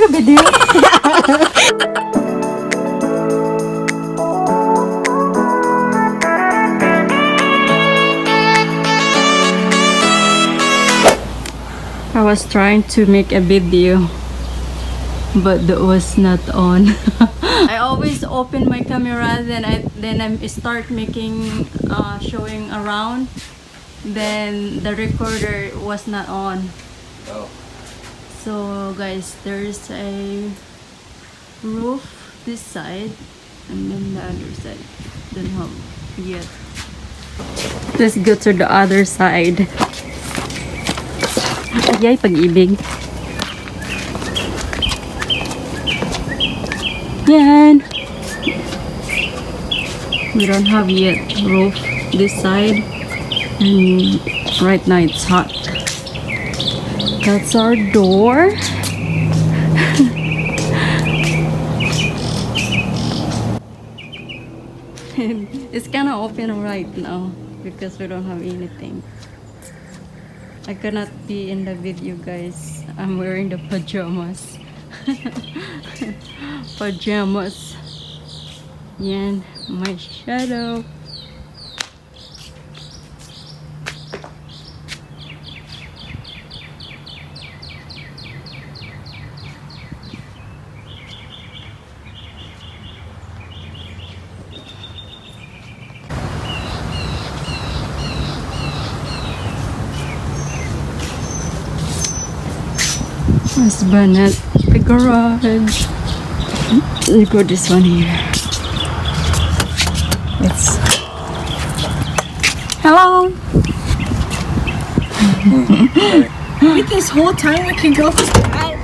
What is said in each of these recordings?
ka video? I was trying to make a video, but that was not on. I always open my camera, then I start making showing around. Then the recorder was not on. Oh. So guys, there's a roof this side, and then the other side don't have yet. Let's go to the other side. Ay, pag-ibig. Yan. We don't have yet roof this side, and right now it's hot. That's our door. It's kind of open right now because we don't have anything. I cannot be in the video, guys. I'm wearing the pajamas. Pajamas. Yan, my shadow. Let's burn it. The garage. Let's go this one here. It's hello. With this whole time we can go for that.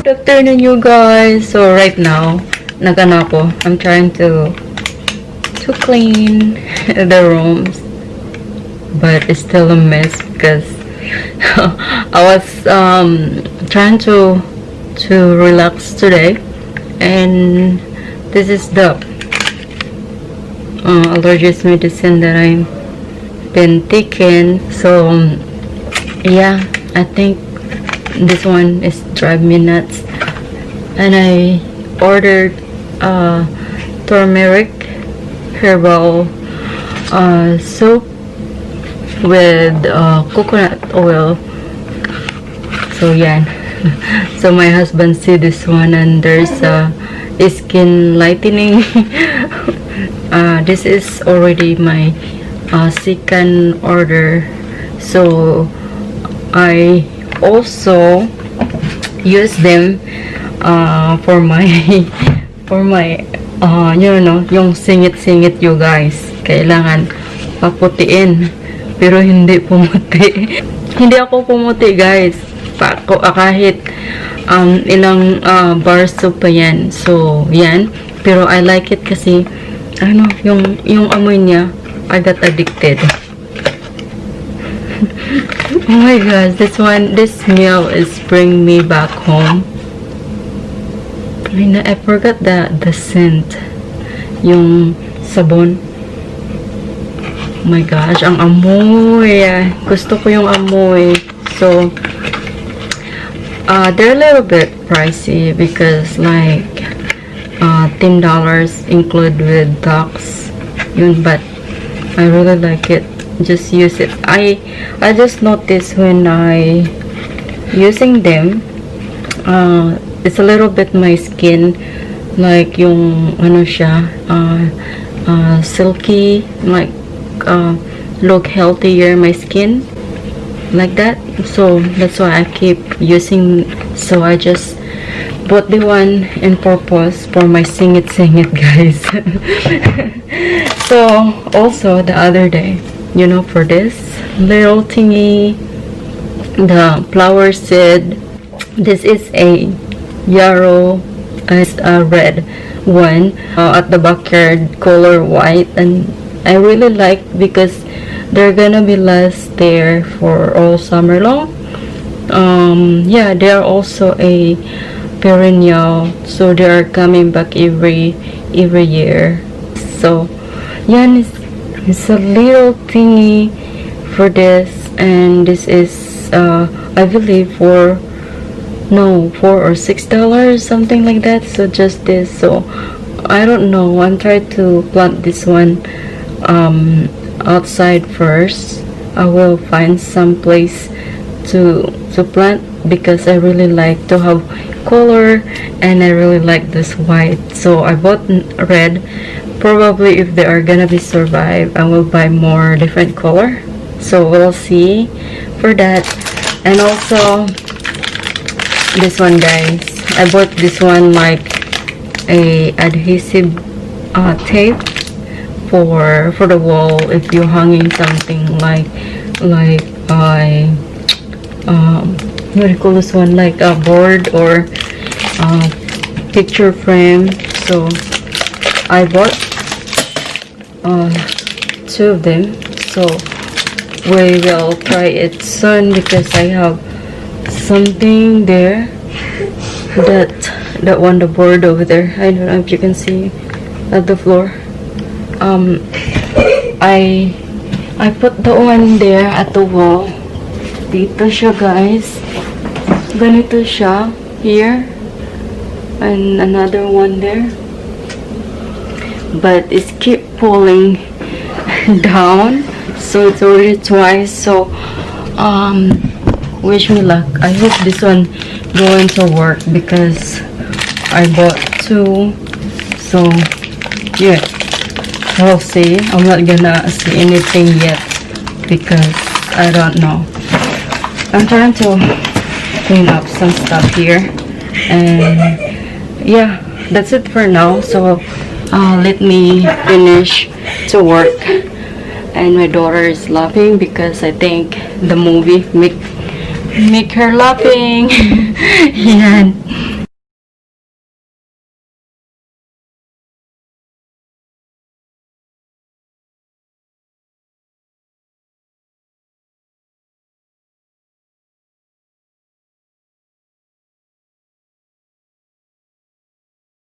Good afternoon, you guys. So right now, nagano ako. I'm trying to clean the rooms, but it's still a mess because I was trying to relax today, and this is the allergies medicine that I've been taking. So yeah, I think this one is driving me nuts. And I ordered turmeric herbal soup with coconut oil. So yeah. So my husband see this one, and there's skin lightening. This is already my second order, so I also use them for my you know, yung singit-singit, you guys. Kailangan paputiin, pero hindi pumuti. Hindi ako pumuti, guys. Kahit ilang bar soup pa yan. So yan, pero I like it kasi ano, yung amoy niya, I got addicted. Oh my gosh, this meal is bring me back home. I forgot the scent, yung sabon. Oh my gosh, ang amoy. Gusto ko yung amoy. So they're a little bit pricey because like $10 include with tax. Yun, but I really like it. Just use it. I just noticed when I using them, it's a little bit my skin like yung ano siya, silky, like look healthier my skin like that. So that's why I keep using. So I just bought the one in purpose for my singit guys. So also the other day, you know, for this little thingy, the flower seed, this is a yarrow, it's a red one, at the backyard color white, and I really like because they're gonna be last there for all summer long. Yeah, they are also a perennial, so they are coming back every year. So yeah, it's a little thingy for this, and this is I believe for $4 or $6, something like that. So just this. So I don't know, I'm trying to plant this one outside first. I will find some place to plant because I really like to have color, and I really like this white. So I bought red. Probably if they are gonna be survive, I will buy more different color. So we'll see for that. And also this one, guys, I bought this one like a adhesive tape for the wall if you're hanging something like what do you call this one, like a board or picture frame. So I bought 2 of them, so we will try it soon because I have something there, that one, the board over there. I don't know if you can see at the floor. I put the one there at the wall. Dito siya, guys. Ganito siya here, and another one there, but it's keep pulling down, so it's already twice. So wish me luck. I hope this one going to work because I bought 2. So yeah, we'll see. I'm not gonna see anything yet because I don't know. I'm trying to clean up some stuff here, and yeah, that's it for now. So let me finish to work. And my daughter is laughing because I think the movie make her laughing. Yan.